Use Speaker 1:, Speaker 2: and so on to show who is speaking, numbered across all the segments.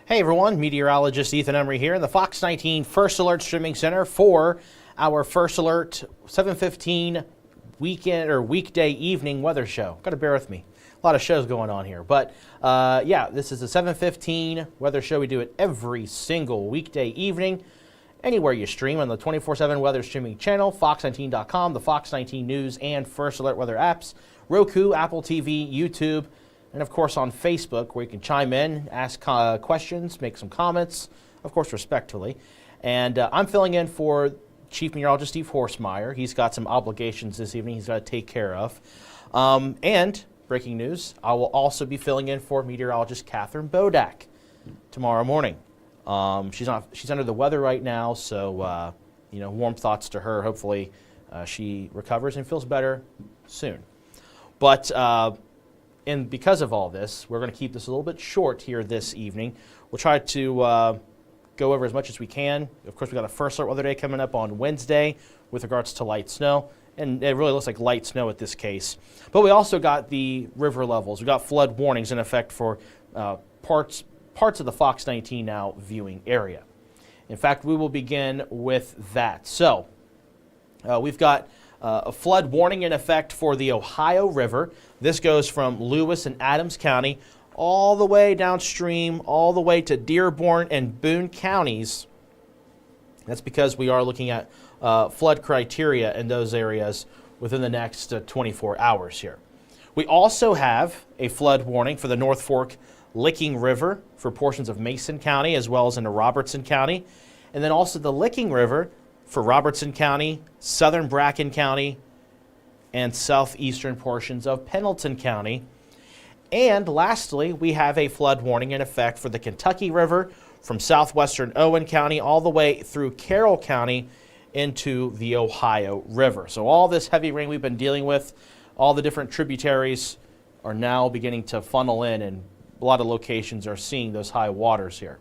Speaker 1: Hey everyone, Meteorologist Ethan Emery here in the Fox 19 First Alert Streaming Center for our First Alert 7:15 weekend or weekday evening weather show. Got to bear with me. A lot of shows going on here, but yeah, this is a 7:15 weather show. We do it every single weekday evening, anywhere you stream on the 24/7 weather streaming channel, fox19.com, the Fox 19 News and First Alert weather apps, Roku, Apple TV, YouTube, and of course on Facebook, where you can chime in, ask questions, make some comments, of course respectfully. And I'm filling in for Chief Meteorologist Steve Horsemeyer. He's got some obligations this evening he's got to take care of. And breaking news, I will also be filling in for Meteorologist Catherine Bodak tomorrow morning. She's under the weather right now, so warm thoughts to her. Hopefully she recovers and feels better soon. But and because of all this, we're going to keep this a little bit short here this evening. We'll try to go over as much as we can. Of course, we've got a First Alert Weather Day coming up on Wednesday with regards to light snow. And it really looks like light snow at this case. But we also got the river levels. We've got flood warnings in effect for parts of the Fox 19 Now viewing area. In fact, we will begin with that. So we've got a flood warning in effect for the Ohio River. This goes from Lewis and Adams County all the way downstream, all the way to Dearborn and Boone counties. That's because we are looking at flood criteria in those areas within the next 24 hours here. We also have a flood warning for the North Fork Licking River for portions of Mason County as well as into Robertson County. And then also the Licking River for Robertson County, southern Bracken County, and southeastern portions of Pendleton County. And lastly, we have a flood warning in effect for the Kentucky River from southwestern Owen County all the way through Carroll County into the Ohio River. So all this heavy rain we've been dealing with, all the different tributaries are now beginning to funnel in, and a lot of locations are seeing those high waters here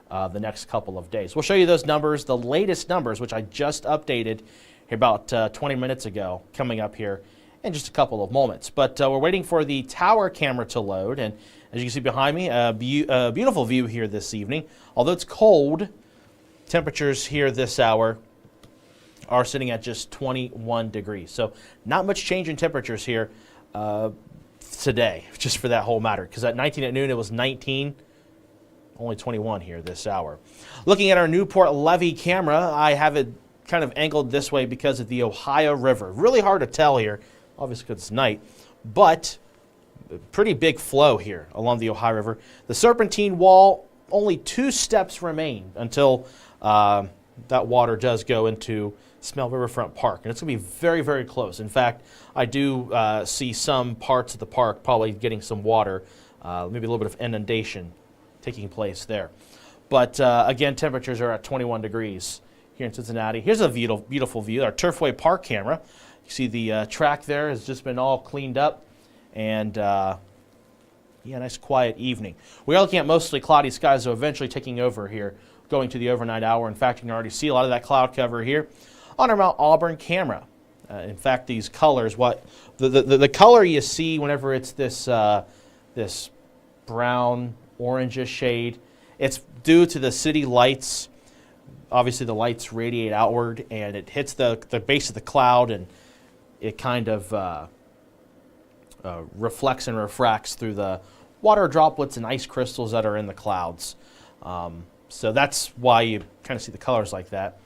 Speaker 1: the next couple of days. We'll show you those numbers, the latest numbers, which I just updated here about 20 minutes ago, coming up here in just a couple of moments. But we're waiting for the tower camera to load, and as you can see behind me, a beautiful view here this evening. Although it's cold, temperatures here this hour are sitting at just 21 degrees. So not much change in temperatures here today, just for that whole matter, because at 19 at noon it was 19, only 21 here this hour. Looking at our Newport Levee camera, I have it kind of angled this way because of the Ohio River. Really hard to tell here, obviously because it's night, but pretty big flow here along the Ohio River. The Serpentine Wall, only 2 steps remain until that water does go into Smell Riverfront Park, and it's going to be very, very close. In fact, I do see some parts of the park probably getting some water, maybe a little bit of inundation taking place there. But again, temperatures are at 21 degrees here in Cincinnati. Here's a beautiful view, our Turfway Park camera. You see the track there has just been all cleaned up, and yeah, nice quiet evening. We are looking at mostly cloudy skies, so eventually taking over here, going to the overnight hour. In fact, you can already see a lot of that cloud cover here on our Mount Auburn camera. In fact, these colors, the color you see whenever it's this this brown orangish shade, it's due to the city lights. Obviously, the lights radiate outward, and it hits the base of the cloud, and it kind of reflects and refracts through the water droplets and ice crystals that are in the clouds. So that's why you kind of see the colors like that.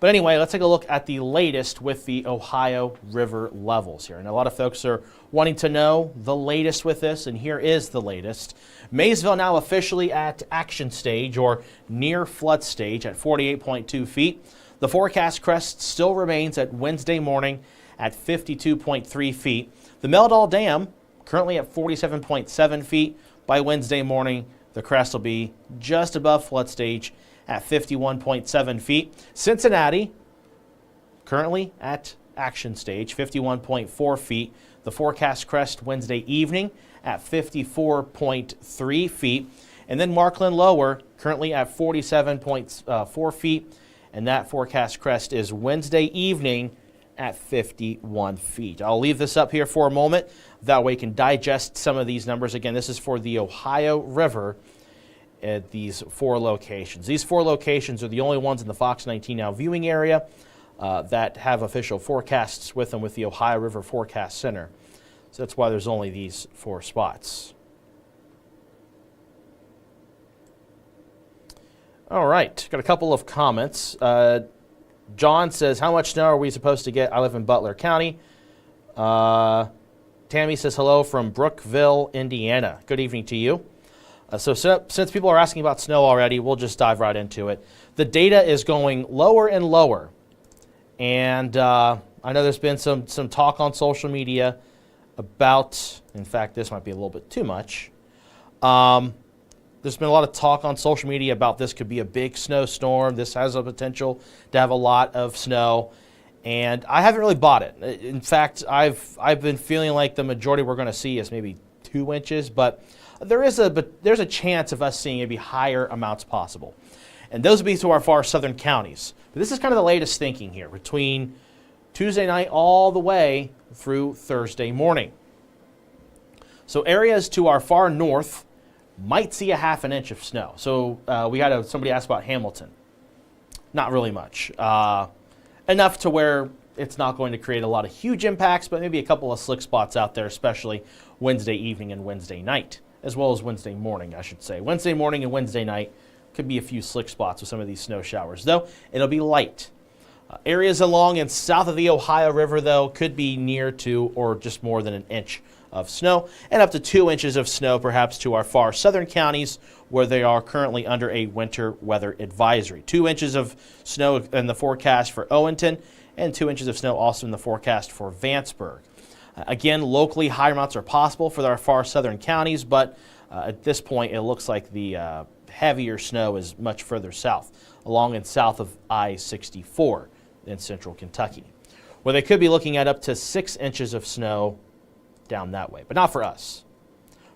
Speaker 1: But anyway, let's take a look at the latest with the Ohio River levels here. And a lot of folks are wanting to know the latest with this, and here is the latest. Maysville now officially at action stage or near flood stage at 48.2 feet. The forecast crest still remains at Wednesday morning at 52.3 feet. The Meldal Dam currently at 47.7 feet. By Wednesday morning, the crest will be just above flood stage at 51.7 feet. Cincinnati currently at action stage, 51.4 feet. The forecast crest Wednesday evening at 54.3 feet. And then Markland Lower currently at 47.4 feet. And that forecast crest is Wednesday evening at 51 feet. I'll leave this up here for a moment. That way you can digest some of these numbers. Again, this is for the Ohio River. at these 4 locations. These 4 locations are the only ones in the Fox 19 Now viewing area that have official forecasts with them with the Ohio River Forecast Center. So that's why there's only these 4 spots. All right, got a couple of comments. John says, how much snow are we supposed to get? I live in Butler County. Tammy says, hello from Brookville, Indiana. Good evening to you. So since people are asking about snow already, we'll just dive right into it. The data is going lower and lower. And I know there's been some talk on social media about, in fact, this might be a little bit too much. There's been a lot of talk on social media about this could be a big snowstorm. This has a potential to have a lot of snow. And I haven't really bought it. In fact, I've been feeling like the majority we're going to see is maybe 2 inches, but there's a chance of us seeing maybe higher amounts possible. And those would be to our far southern counties. But this is kind of the latest thinking here between Tuesday night all the way through Thursday morning. So areas to our far north might see a ½ an inch of snow. So we had somebody ask about Hamilton. Not really much. Enough to where it's not going to create a lot of huge impacts, but maybe a couple of slick spots out there, especially Wednesday evening and Wednesday night, as well as Wednesday morning, I should say. Wednesday morning and Wednesday night could be a few slick spots with some of these snow showers, though it'll be light. Areas along and south of the Ohio River, though, could be near to or just more than an inch of snow, and up to 2 inches of snow perhaps to our far southern counties where they are currently under a winter weather advisory. 2 inches of snow in the forecast for Owenton and 2 inches of snow also in the forecast for Vanceburg. Again, locally higher amounts are possible for our far southern counties, but at this point it looks like the heavier snow is much further south, along and south of I-64 in central Kentucky, where they could be looking at up to 6 inches of snow down that way, but not for us.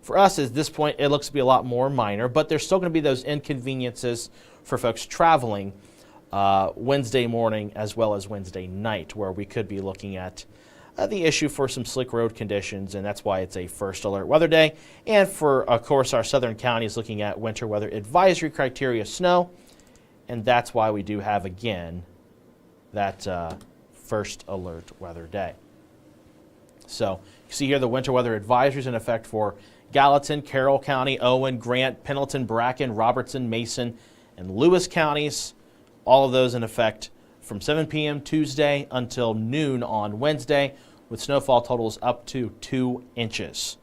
Speaker 1: For us, at this point, it looks to be a lot more minor, but there's still going to be those inconveniences for folks traveling Wednesday morning as well as Wednesday night, where we could be looking at the issue for some slick road conditions, and that's why it's a first alert weather day. And for, of course, our southern counties looking at winter weather advisory criteria snow, and that's why we do have, again, that first alert weather day. So you see here the winter weather advisories in effect for Gallatin, Carroll County, Owen, Grant, Pendleton, Bracken, Robertson, Mason, and Lewis counties. All of those in effect from 7 p.m. Tuesday until noon on Wednesday, with snowfall totals up to 2 inches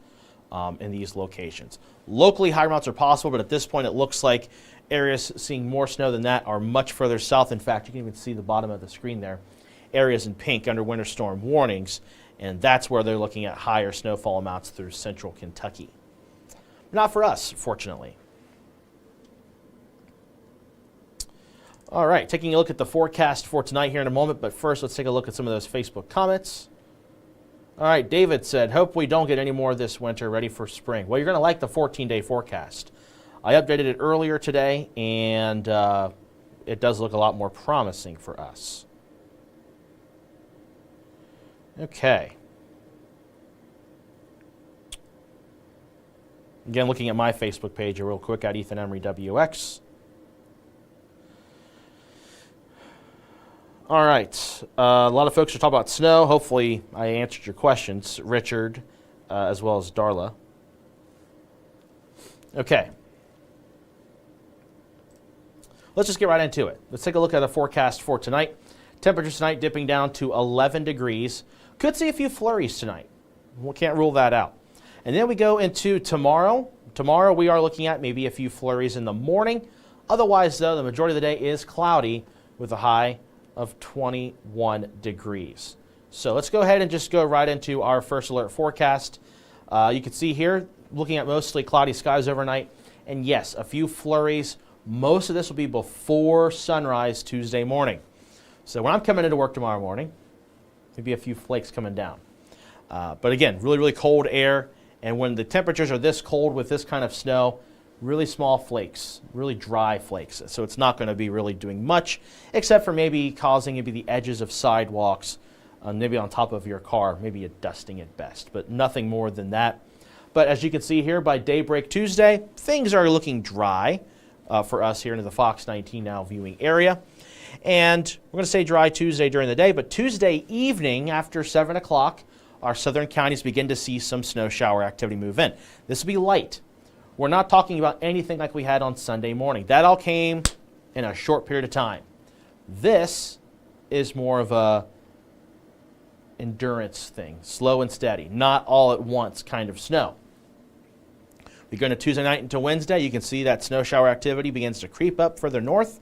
Speaker 1: in these locations. Locally, higher amounts are possible, but at this point it looks like areas seeing more snow than that are much further south. In fact, you can even see the bottom of the screen there. Areas in pink under winter storm warnings, and that's where they're looking at higher snowfall amounts through central Kentucky. Not for us, fortunately. All right, taking a look at the forecast for tonight here in a moment, but first let's take a look at some of those Facebook comments. All right, David said, hope we don't get any more this winter, ready for spring. Well, you're going to like the 14-day forecast. I updated it earlier today, and it does look a lot more promising for us. Okay. Again, looking at my Facebook page real quick at Ethan Emery WX. All right. A lot of folks are talking about snow. Hopefully, I answered your questions, Richard, as well as Darla. Okay. Let's just get right into it. Let's take a look at the forecast for tonight. Temperatures tonight dipping down to 11 degrees. Could see a few flurries tonight. We can't rule that out. And then we go into tomorrow. Tomorrow we are looking at maybe a few flurries in the morning. Otherwise, though, the majority of the day is cloudy with a high of 21 degrees. So let's go ahead and just go right into our first alert forecast. You can see here, looking at mostly cloudy skies overnight. And yes, a few flurries. Most of this will be before sunrise Tuesday morning. So when I'm coming into work tomorrow morning, maybe a few flakes coming down. But again, really, really cold air. And when the temperatures are this cold with this kind of snow, really small flakes, really dry flakes. So it's not going to be really doing much, except for maybe causing maybe the edges of sidewalks, maybe on top of your car, maybe a dusting at best, but nothing more than that. But as you can see here, by daybreak Tuesday, things are looking dry for us here into the Fox 19 Now viewing area. And we're going to say dry Tuesday during the day, but Tuesday evening after 7 o'clock, our southern counties begin to see some snow shower activity move in. This will be light. We're not talking about anything like we had on Sunday morning. That all came in a short period of time. This is more of a endurance thing, slow and steady, not all at once kind of snow. We go into Tuesday night into Wednesday. You can see that snow shower activity begins to creep up further north.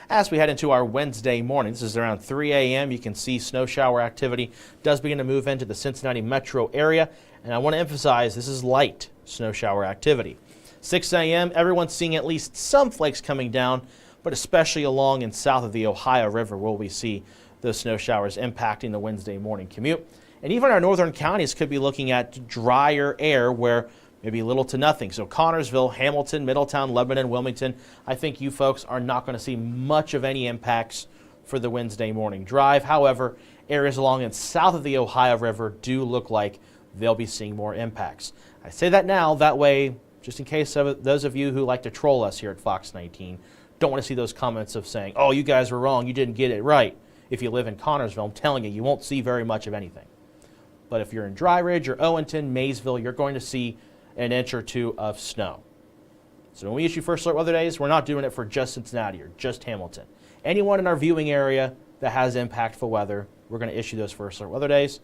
Speaker 1: As we head into our Wednesday morning, this is around 3 a.m., you can see snow shower activity does begin to move into the Cincinnati metro area. And I want to emphasize this is light snow shower activity. 6 a.m., everyone's seeing at least some flakes coming down, but especially along and south of the Ohio River will we see those snow showers impacting the Wednesday morning commute. And even our northern counties could be looking at drier air where maybe little to nothing. So Connorsville, Hamilton, Middletown, Lebanon, Wilmington, I think you folks are not going to see much of any impacts for the Wednesday morning drive. However, areas along and south of the Ohio River do look like they'll be seeing more impacts. I say that now, that way, just in case of those of you who like to troll us here at Fox 19, don't want to see those comments of saying, oh, you guys were wrong, you didn't get it right. If you live in Connorsville, I'm telling you, you won't see very much of anything. But if you're in Dry Ridge or Owenton, Maysville, you're going to see an inch or two of snow. So when we issue first alert weather days, we're not doing it for just Cincinnati or just Hamilton. Anyone in our viewing area that has impactful weather, we're going to issue those first alert weather days.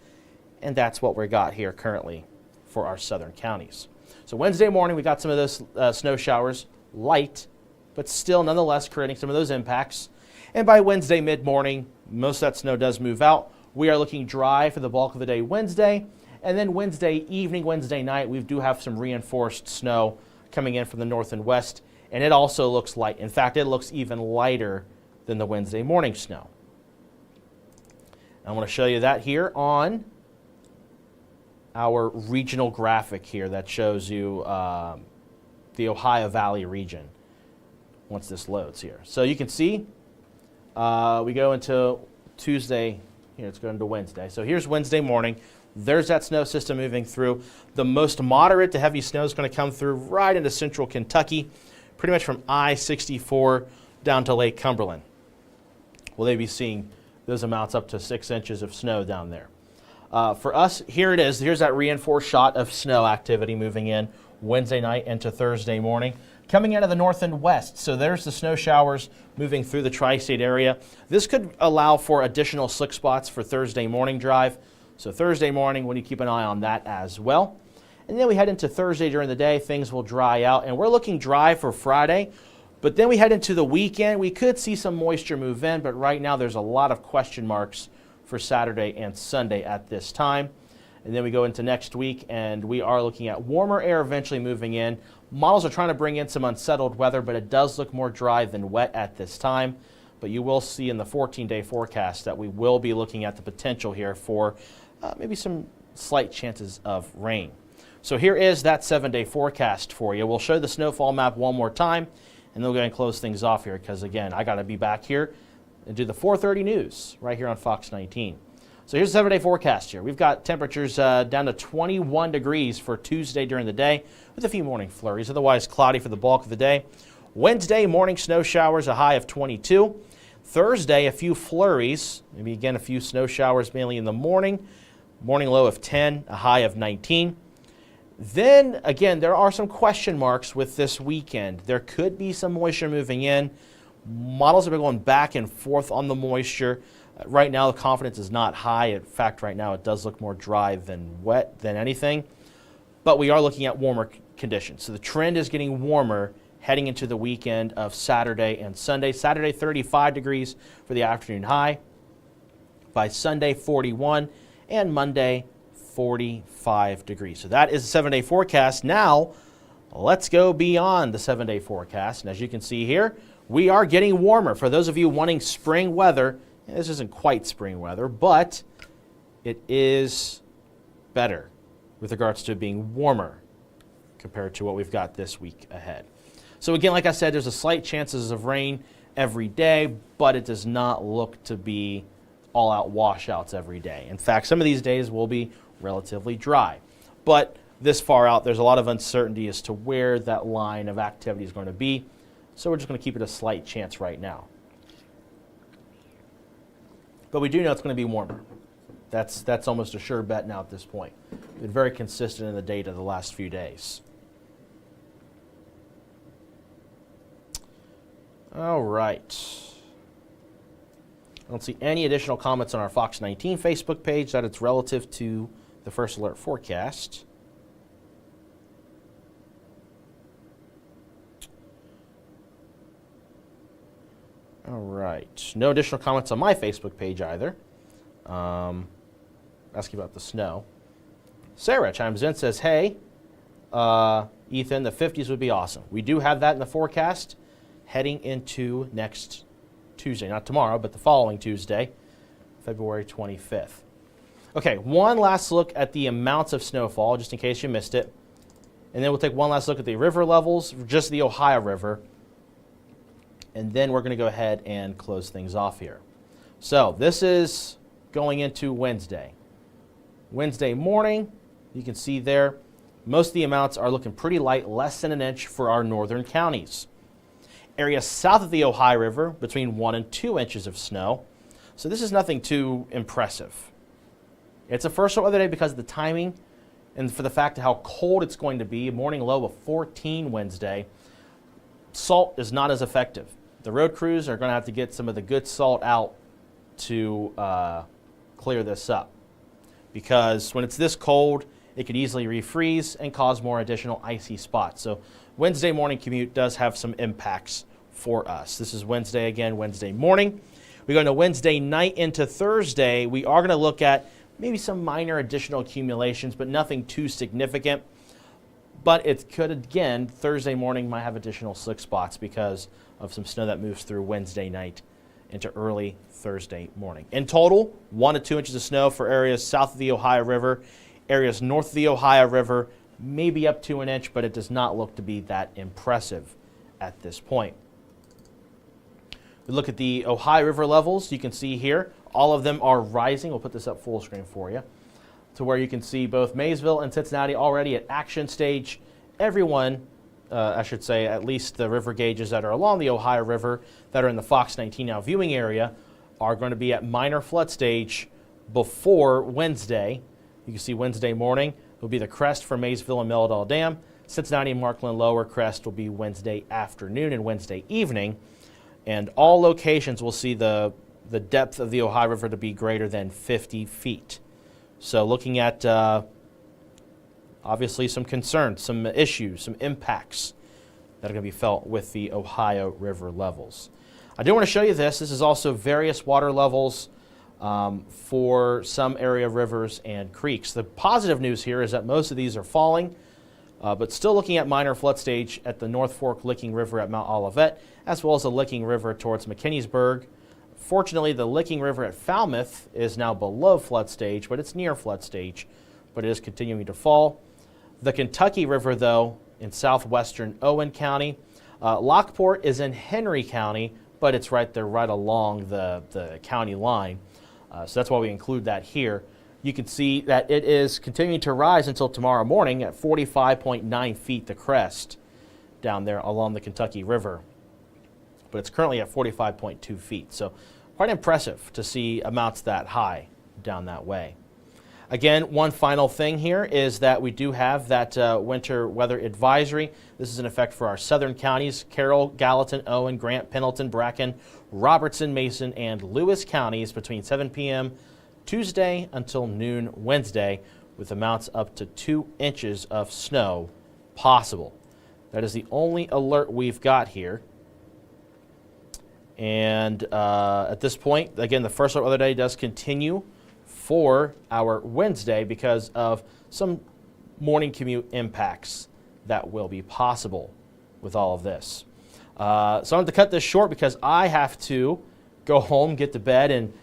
Speaker 1: And that's what we got here currently for our southern counties. So Wednesday morning, we got some of those snow showers, light, but still nonetheless creating some of those impacts. And by Wednesday mid-morning, most of that snow does move out. We are looking dry for the bulk of the day Wednesday. And then Wednesday evening, Wednesday night, we do have some reinforced snow coming in from the north and west. And it also looks light. In fact, it looks even lighter than the Wednesday morning snow. I want to show you that here on our regional graphic here that shows you the Ohio Valley region once this loads here. So you can see we go into Tuesday. Here, it's going to Wednesday. So here's Wednesday morning. There's that snow system moving through. The most moderate to heavy snow is going to come through right into central Kentucky, pretty much from I-64 down to Lake Cumberland. Will they be seeing those amounts up to 6 inches of snow down there? For us, here it is. Here's that reinforced shot of snow activity moving in Wednesday night into Thursday morning. Coming out of the north and west, so there's the snow showers moving through the tri-state area. This could allow for additional slick spots for Thursday morning drive. So Thursday morning, we need to keep an eye on that as well. And then we head into Thursday during the day, things will dry out. And we're looking dry for Friday. But then we head into the weekend. We could see some moisture move in, but right now there's a lot of question marks for Saturday and Sunday at this time. And then we go into next week, and we are looking at warmer air eventually moving in. Models are trying to bring in some unsettled weather, but it does look more dry than wet at this time. But you will see in the 14-day forecast that we will be looking at the potential here for maybe some slight chances of rain. So here is that 7-day forecast for you. We'll show the snowfall map one more time, and then we'll go ahead and close things off here because, again, I got to be back here and do the 4:30 news right here on Fox 19. So here's the 7-day forecast here. We've got temperatures down to 21 degrees for Tuesday during the day with a few morning flurries. Otherwise cloudy for the bulk of the day. Wednesday, morning snow showers, a high of 22. Thursday, a few flurries. Maybe again a few snow showers mainly in the morning. Morning low of 10, a high of 19. Then, again, there are some question marks with this weekend. There could be some moisture moving in. Models have been going back and forth on the moisture. Right now, the confidence is not high. In fact, right now, it does look more dry than wet than anything. But we are looking at warmer conditions. So the trend is getting warmer heading into the weekend of Saturday and Sunday. Saturday, 35 degrees for the afternoon high. By Sunday, 41. And Monday, 45 degrees. So that is the 7-day forecast. Now, let's go beyond the 7-day forecast. And as you can see here, we are getting warmer. For those of you wanting spring weather, this isn't quite spring weather, but it is better with regards to being warmer compared to what we've got this week ahead. So again, like I said, there's a slight chances of rain every day, but it does not look to be all-out washouts every day. In fact, some of these days will be relatively dry. But this far out, there's a lot of uncertainty as to where that line of activity is going to be. So we're just going to keep it a slight chance right now. But we do know it's going to be warmer. That's almost a sure bet now at this point. Been very consistent in the data the last few days. All right. I don't see any additional comments on our Fox 19 Facebook page that it's relative to the First Alert forecast. All right. No additional comments on my Facebook page either. Asking about the snow. Sarah chimes in, says, hey, Ethan, the 50s would be awesome. We do have that in the forecast heading into next Tuesday. Not tomorrow, but the following Tuesday, February 25th. Okay, one last look at the amounts of snowfall, just in case you missed it. And then we'll take one last look at the river levels, just the Ohio River. And then we're going to go ahead and close things off here. So this is going into Wednesday. Wednesday morning, you can see there, most of the amounts are looking pretty light, less than an inch for our northern counties. Areas south of the Ohio River, between 1 and 2 inches of snow. So this is nothing too impressive. It's a first weather day because of the timing and for the fact of how cold it's going to be. A morning low of 14 Wednesday. Salt is not as effective. The road crews are going to have to get some of the good salt out to clear this up. Because when it's this cold, it could easily refreeze and cause more additional icy spots. So Wednesday morning commute does have some impacts for us. This is Wednesday again, Wednesday morning. We go into Wednesday night into Thursday. We are going to look at maybe some minor additional accumulations, but nothing too significant. But it could, again, Thursday morning might have additional slick spots because of some snow that moves through Wednesday night into early Thursday morning. In total, 1 to 2 inches of snow for areas south of the Ohio River, areas north of the Ohio River, maybe up to an inch, but it does not look to be that impressive at this point. We look at the Ohio River levels. You can see here, all of them are rising. We'll put this up full screen for you, to where you can see both Maysville and Cincinnati already at action stage. Everyone, I should say, at least the river gauges that are along the Ohio River that are in the Fox 19 Now viewing area are going to be at minor flood stage before Wednesday. You can see Wednesday morning will be the crest for Maysville and Meldal Dam. Cincinnati and Markland lower crest will be Wednesday afternoon and Wednesday evening. And all locations will see the depth of the Ohio River to be greater than 50 feet. So looking at obviously some concerns, some issues, some impacts that are going to be felt with the Ohio River levels. I do want to show you this. This is also various water levels for some area rivers and creeks. The positive news here is that most of these are falling, but still looking at minor flood stage at the North Fork Licking River at Mount Olivet, as well as the Licking River towards McKinney'sburg. Fortunately, the Licking River at Falmouth is now below flood stage, but it's near flood stage, but it is continuing to fall. The Kentucky River, though, in southwestern Owen County. Lockport is in Henry County, but it's right there, right along the county line. So that's why we include that here. You can see that it is continuing to rise until tomorrow morning at 45.9 feet the crest down there along the Kentucky River. But it's currently at 45.2 feet. So quite impressive to see amounts that high down that way. Again, one final thing here is that we do have that winter weather advisory. This is in effect for our southern counties, Carroll, Gallatin, Owen, Grant, Pendleton, Bracken, Robertson, Mason, and Lewis counties between 7 p.m. Tuesday until noon Wednesday, with amounts up to 2 inches of snow possible. That is the only alert we've got here. And at this point, again, the first weather day does continue for our Wednesday because of some morning commute impacts that will be possible with all of this. So I'm going to cut this short because I have to go home, get to bed, and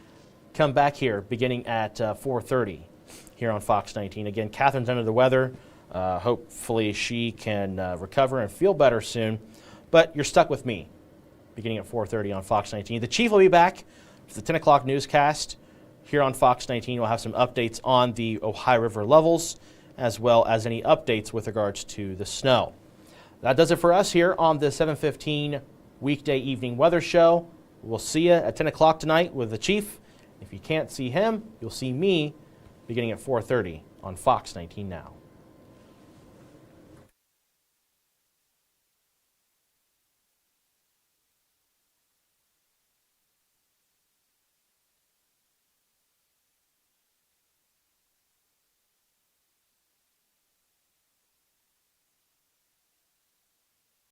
Speaker 1: come back here beginning at 4:30 here on Fox 19. Again, Catherine's under the weather. Hopefully she can recover and feel better soon. But you're stuck with me beginning at 4:30 on Fox 19. The Chief will be back for the 10 o'clock newscast here on Fox 19. We'll have some updates on the Ohio River levels as well as any updates with regards to the snow. That does it for us here on the 7:15 weekday evening weather show. We'll see you at 10 o'clock tonight with the Chief. If you can't see him, you'll see me beginning at 4:30 on Fox 19 Now.